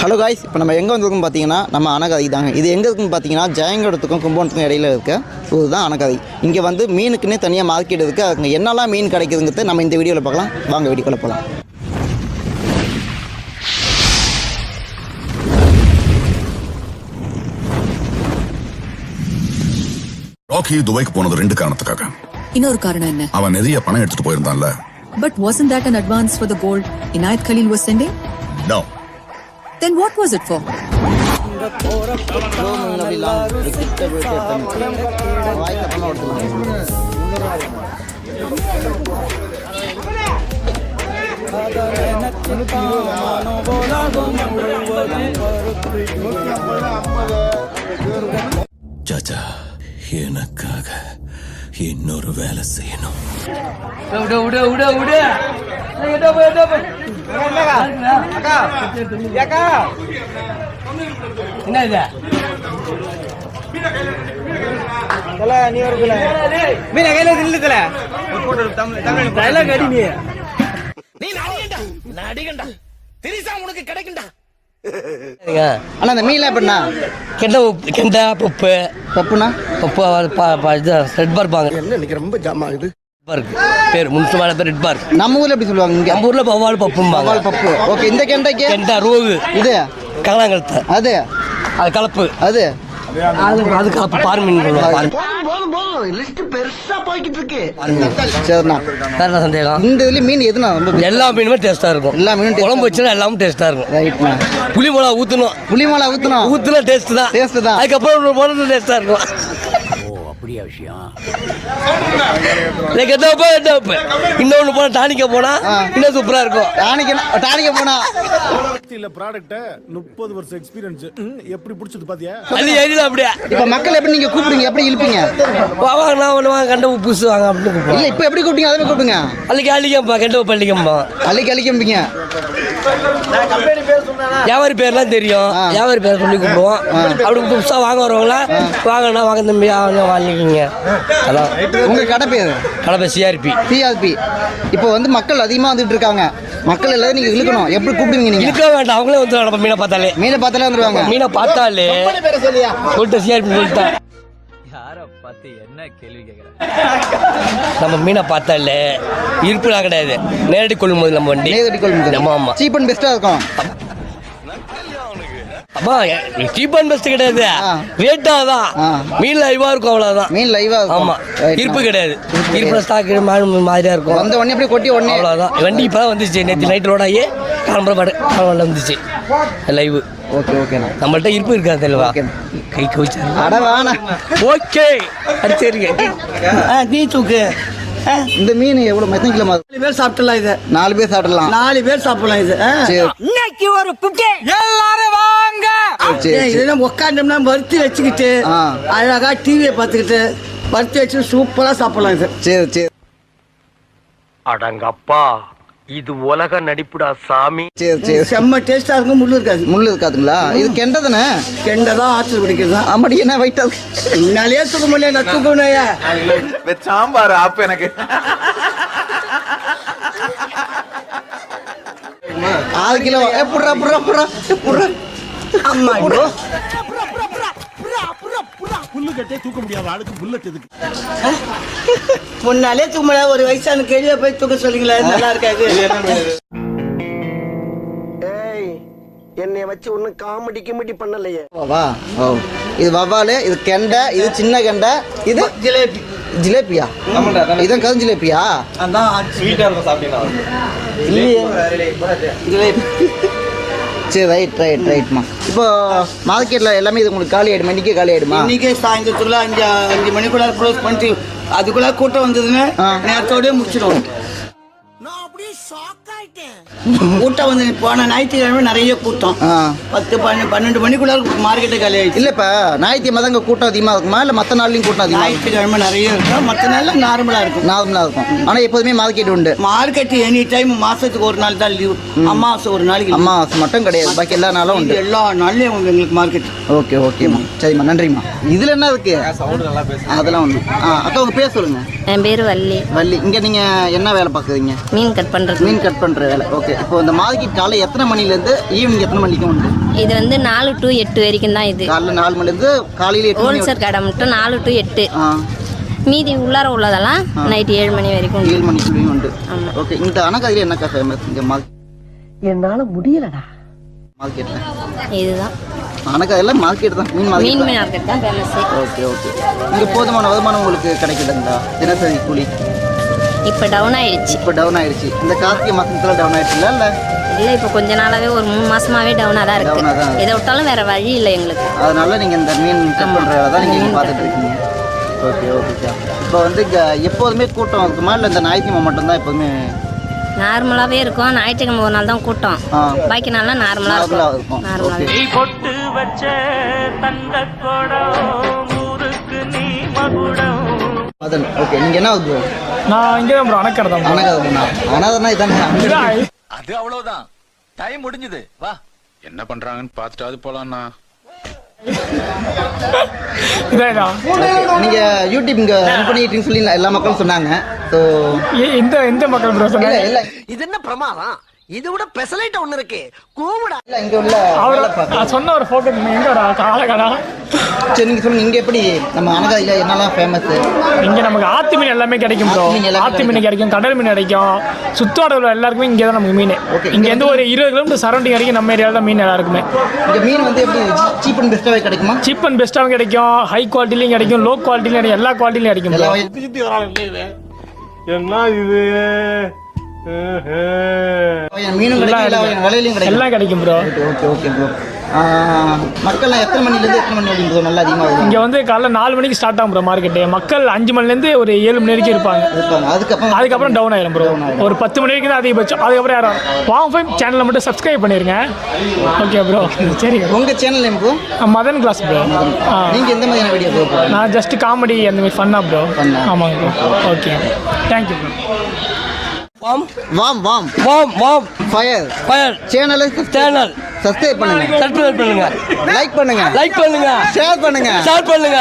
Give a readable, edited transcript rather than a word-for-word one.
Hello guys, இப்போ நம்ம எங்கே வந்திருக்கோம் பார்த்தீங்கன்னா நம்ம அணகதை தாங்க. இது எங்கே இருக்குன்னு பார்த்தீங்கன்னா ஜெயங்கடத்துக்கும் கும்பகோணத்துக்கும் இடையில இருக்க இதுதான் அணகதை. இங்கே வந்து மீனுக்குன்னே தனியாக மார்க்கெட் இருக்குது. அதுக்கு என்னெல்லாம் மீன் கிடைக்குதுங்கிறது நம்ம இந்த வீடியோவில் பார்க்கலாம். வாங்க வீடியோக்குள்ள போகலாம். ராக்கி துபாய்க்கு போனது 2 காரணத்துக்காக. இன்னொரு காரணம் என்ன? அவன் நிறைய பணம் எடுத்துட்டு போயிருந்தான்ல. But wasn't that an advance for the gold Inayat Khalil was sending? No. Then what was it for? சாச்சா, எனக்காக இன்னொரு வேலை செய்யணும். என்ன இது நீ ஒரு மீன் கையில இல்ல கடி நீ நடிகண்டா திரிசா உனக்கு கிடைக்கும்டா. அண்ணா அந்த மீன்லாம் எப்படின்னா கெண்டா பப்பு பப்புனா பப்பு இது ரெட் பார்ப்பாங்க. என்ன இன்னைக்கு ரொம்ப ஜாமா இது பேர் முன்சுமான பேர் ரெட் பார்க். நம்ம ஊர்ல எப்படி சொல்லுவாங்க? இங்க நம்ம ஊர்ல பவால் பப்பும்பாங்க. பவால் பப்பு. ஓகே, இந்த கெண்டைக்கு கெண்டா ரோகு இது கங்களாங்கழுத்த அது அது கலப்பு அது அது கலப்பு பார் மீன் சரிண்ணா. வேற சந்தேகம் இந்த இதுல மீன் எதுனா ரொம்ப எல்லா மீனுமே டேஸ்டா இருக்கும். எல்லா மீனும் குழம்பு வச்சுனா எல்லாமே டேஸ்டா இருக்கும். ரைட்ண்ணா. புளி மிளகா ஊத்தணும். புளி மிளகா ஊத்துனா டேஸ்ட் தான். டேஸ்ட் தான். அதுக்கப்புறம் போனது டேஸ்டா இருக்கும். இன்னொன்னு போனா டானிக்க போனா இன்னும் சூப்பரா இருக்கும். டானிக்க போனா ப்ராடக்ட் 30 வருஷம் எக்ஸ்பீரியன்ஸ் எப்படி பிடிச்சது பாத்தியா? அது ஏறில அப்படியே. இப்ப மக்கள் எப்படி நீங்க கூப்பிடுங்க, எப்படி இழுப்பீங்க? வாங்க நான் ஒண்ணு கண்ட உப்புசு வாங்க அப்படின்னு கூப்பிடுவோம். இல்ல இப்ப எப்படி கூப்பிட்டீங்க அதே கூப்பிடுங்க. அள்ளிக்கு அள்ளிக்கம்பா கண்ட உப்பு அள்ளிக்கம்பா அள்ளிக்கம்பிங்க. வியாபாரி பேர்லாம் தெரியும். வியாபாரி பேர் சொல்லி கூப்பிடுவோம். அப்படி புதுசா வாங்க வரவங்களா வாங்கண்ணா வாங்க தம்பி வாங்கிக்கிங்க. அதான் உங்க கடை பேர்? கடை பேர் சிஆர்பி. இப்போ வந்து மக்கள் அதிகமா வந்துட்டு இருக்காங்க. மக்கள் எல்லாரும் நீங்க இழுக்கணும். எப்படி கூப்பிடுவீங்க நீங்க? இழுக்க வேண்டாம், அவங்களே வந்துடுவாங்க. நம்ம மீனை பார்த்தாலே வந்துருவாங்க. மீனை பார்த்தாலே சொல்லிட்டு சிஆர்பி சொல்லிட்டேன். என்ன கேள்வி கேட்கிறேன்? நம்ம மீனை பார்த்தாலே இருப்புலாம் கிடையாது. நேரடி கொள்ளும்போது நம்ம வண்டி நேரடி கொள்ளும்போது ஆமா ஆமா சீப் அண்ட் பெஸ்டா இருக்கும். அப்பா சீப் அண்ட் பெஸ்ட் கிடையாது, ரேட்டா தான். மீன் லைவா இருக்கும், அவ்வளவுதான். மீன் லைவா இருக்கும். ஆமா, இருப்பு கிடையாது. இருப்பு ஸ்டாக் மாதிரியா இருக்கும். வந்த உடனே அப்படியே கொட்டி உடனே அவ்வளவுதான். வண்டி இப்பதான் வந்துச்சு. நேற்று நைட் ரோட் ஆகி காலம்பரம் வந்துச்சு லைவ். ஓகே ஓகேண்ணா. நம்மள்ட்ட இருப்பு இருக்காது தெரியவா? கை கவிச்சு ஓகே அடிச்சிருங்க. நீ தூக்கு. இந்த மீன் எவ்வளவு எத்தனை கிலோ? 4 பேர் சாப்பிடலாம். இது 4 பேர் சாப்பிடலாம். 4 பேர் சாப்பிடலாம். இது இன்னைக்கு ஒரு 50 எல்லாரும் வாங்க. இதெல்லாம் உட்காந்தோம்னா வறுத்து வச்சுக்கிட்டு அழகா டிவியை பார்த்துக்கிட்டு வறுத்து வச்சு சூப்பரா சாப்பிடலாம். இது சரி சரி. அடங்கப்பா, இது உலக நடிப்புடா சாமி. சரி சரி. செம்ம டேஸ்டா இருக்கும். முள்ளு இருக்காது. முள்ளு இருக்காதுங்களா? இது கெண்டை தானே? கெண்டை தான் ஆற்றுல பிடிக்கிறது. ஆமாடி, என்ன வைட்டா முன்னாலே தூக்க முடியல. நான் தூக்கணும் சாம்பார் ஆப் எனக்கு 6 கிலோ. புறா புறா புறா புறா. அம்மா புல்லு கட்டே தூக்க முடியாது. ஆளுக்கு புல்லட் எதுக்கு? முன்னாலே தூக்க முடியாது. ஒரு வயசான கேள்வியை போய் தூக்க சொல்லிங்களா? நல்லா இருக்காது. என்னை வச்சு ஒன்னும் காமெடி கிமெடி பண்ணலையே. வா ஓ, இது வவ்வாலு, இது கெண்டை, இது சின்ன கெண்டை, இது ஜிலேபி. ஜிலேபியா? இதான் கரும் ஜிலேபியா? அதான் இல்லையே. ஜிலேபி. சரி ரைட் ரைட் ரைட்மா. இப்போ மார்க்கெட்ல எல்லாமே இது உங்களுக்கு காலி ஆயிடுமா? இன்னைக்கே காலி ஆயிடுமா? இன்னைக்கே சாயந்தரத்துக்குள்ள 5 மணிக்குள்ள க்ளோஸ் பண்ணிட்டு அதுக்குள்ள கூட்டம் வந்ததுன்னு நேரத்தோடய முடிச்சிடும். கூட்டம் வந்து போன ஞாயிற்றுக்கிழமை நிறைய கூட்டம். 10-12 மணிக்குள்ள மார்க்கெட்டை காலி ஆயிடுச்சு. இல்ல இப்ப ஞாயிற்றுக்கிழமை தான் கூட்டம் அதிகமா இருக்குமா இல்ல மற்ற நாள்லயும் கூட்டம் அதிகமா? ஞாயிற்றுக்கிழமை நிறைய இருக்கும், மற்ற நாள்ல நார்மலா இருக்கும். நார்மலா இருக்கும். ஆனா எப்போதுமே மார்க்கெட் உண்டு. Market any time. மாசத்துக்கு ஒரு நாள் தான் லீவ். அமாவாசை ஒரு நாளைக்கு. அமாவாசை மட்டும் கிடையாது, பாக்கி எல்லா நாளும் உண்டு. எல்லா நாள்லயும் எங்களுக்கு மார்க்கெட். ஓகே ஓகேம்மா. சரிம்மா, நன்றிம்மா. இதுல என்ன இருக்கு? அதெல்லாம் உண்டு. அக்கா உங்க பேர் சொல்லுங்க. என் பேர் வள்ளி. வள்ளி. இங்க நீங்க என்ன வேலை பாக்குறீங்க? மீன் கட் பண்றது. மீன் கட் பண்றது. பண்ணுற வேலை. ஓகே, இப்போ இந்த மார்க்கெட் காலை எத்தனை மணிலேருந்து ஈவினிங் எத்தனை மணிக்கு உண்டு? இது வந்து 4 to 8 வரைக்கும் தான். இது காலைல 4 மணிலேருந்து காலையில் 8 மணி. ஹோல்சேல் கடை மட்டும் 4 to 8. ஆ, மீதி உள்ளார உள்ளதெல்லாம் நைட் 7 மணி வரைக்கும் உண்டு. 7 மணிக்குள்ளேயும் உண்டு. ஆமா. ஓகே, இந்த அணக்கதையில் என்னக்கா ஃபேமஸ் இங்கே என்னால முடியலடா. மார்க்கெட்டில்? இதுதான் அணக்கதையில் மார்க்கெட் தான், மீன் மீன் மார்க்கெட். மார்க்கெட் தான் ஃபேமஸ். Okay okay. இங்கே போதுமான வருமானம் உங்களுக்கு கிடைக்குதுங்களா? தினசரி கூலி இப்போ டவுன் ஆயிடுச்சு. இப்போ டவுன் ஆயிடுச்சு. இந்த கார்த்திகை மாதத்தில் டவுன் ஆயிடுச்சுல்ல? இல்லை இல்லை, இப்போ கொஞ்ச நாளாவே ஒரு 3 மாசமாவே டவுனாக தான் இருக்கு. Down ஆ தான் இருக்கு. இதை விட்டாலும் வேற வழி இல்லை எங்களுக்கு. அதனால நீங்கள் இந்த மீன் கட் பண்ணுற வேலை தான் நீங்கள் பார்த்துட்டு இருக்கீங்க. ஓகே ஓகேக்கா. இப்போ வந்து இங்கே எப்போதுமே கூட்டம் இருக்குமா, இல்லை இந்த ஞாயிற்றுக்கிழமை மட்டும்தான் எப்போதுமே? நார்மலாகவே இருக்கும். ஞாயிற்றுக்கிழமை ஒரு நாள் தான் கூட்டம். ஆ. பாக்கி நாள்லாம் நார்மலாக நார்மலாக இருக்கும். இருக்கும். நார்மலாகவே. ஓகே. பொட்டு வச்ச தங்க குடம் ஊருக்கு நீ மகுடம். மதன், ஓகே. நீங்கள் என்ன ப்ரோ? நான் இங்கே தான் ப்ரோ அணக்கடை தான். அனகாதுண்ணா. அனாதனா இதானே? அது அவ்வளவுதான். டைம் முடிஞ்சது. வா. என்ன பண்றாங்கன்னு பார்த்துட்டாது போலாம்ண்ணா. இதான் நீங்கள் யூடியூப் இங்கே ரன் பண்ணிக்கிட்டீங்கன்னு சொல்லி எல்லா மக்களும் சொன்னாங்க. ஸோ எந்த மக்கள் ப்ரோ இல்லை சொன்னாங்க? இல்லை இது என்ன பிரமாதம்? இது விட பெசலைட் ஒண்ணு இருக்கு. கூவிடா. இல்லை இங்கே உள்ள அவர் வேலை பார்க்க. நான் சொன்ன ஒரு ஃபோக்கஸ் எங்கே ஒரு ஆளக்கடா. சரி, நீங்கள் சொல்லுங்கள், இங்கே எப்படி நம்ம அனகாதியில் என்னெல்லாம் ஃபேமஸ்? இங்கே நமக்கு ஆத்து மீன் எல்லாமே கிடைக்கும் ப்ரோ. ஆத்து மீன் எல்லாமே ஆத்து மீன் கிடைக்கும், கடல் மீன் கிடைக்கும். சுத்தோட எல்லாருக்குமே இங்கே தான் நமக்கு மீன். Okay. இங்கே இருந்து ஒரு 20 கிலோமீட்டர் சரௌண்டிங் வரைக்கும் நம்ம ஏரியாவில் தான் மீன் எல்லாருக்குமே. இங்கே மீன் வந்து எப்படி சீப் அண்ட் பெஸ்ட்டாகவே கிடைக்குமா? சீப் அண்ட் பெஸ்ட்டாகவும் கிடைக்கும், ஹை குவாலிட்டிலையும் கிடைக்கும், லோ குவாலிட்டிலையும் கிடைக்கும், எல்லா குவாலிட்டிலையும் கிடைக்கும் எல்லா bro. என்ன இது? மீனும் கிடைக்கும், எல்லா விலையிலையும் கிடைக்கும். எல்லாம் கிடைக்கும் ப்ரோ. Okay okay bro. மக்கள்லாம் எத்தனை மணிலேருந்து எத்தனை மணி வரைக்கும் ப்ரோ நல்லா அதிகமாக வருவாங்க? இங்கே வந்து காலைல 4 மணிக்கு ஸ்டார்ட் ஆகும் ப்ரோ மார்க்கெட்டு. மக்கள் 5 மணிலேருந்து ஒரு 7 மணி வரைக்கும் இருப்பாங்க. அதுக்கப்புறம் டவுன் ஆயிரும் ப்ரோ. ஒரு 10 மணி வரைக்கும் தான் அதிகபட்சம். அதுக்கப்புறம் யாரும் வாங்க ஃபைம் சேனலை மட்டும் சப்ஸ்கிரைப் பண்ணிருங்க. Okay bro. சரி, உங்கள் channel name bro? Madhan class bro. நீங்கள் எந்த மாதிரியான வீடியோ ப்ரோ? நான் ஜஸ்ட் காமெடி அந்த மாதிரி ஃபன்னா ப்ரோ. ஆமாங்க ப்ரோ. Okay, thank you bro. வாம் வாம் வாம் வாம் ஃபயர் ஃபயர் சேனலை சேனல் சப்ஸ்கிரைப் பண்ணுங்க, சப்ஸ்கிரைப் பண்ணுங்க, லைக் பண்ணுங்க, லைக் பண்ணுங்க, ஷேர் பண்ணுங்க. ஷேர் பண்ணுங்க.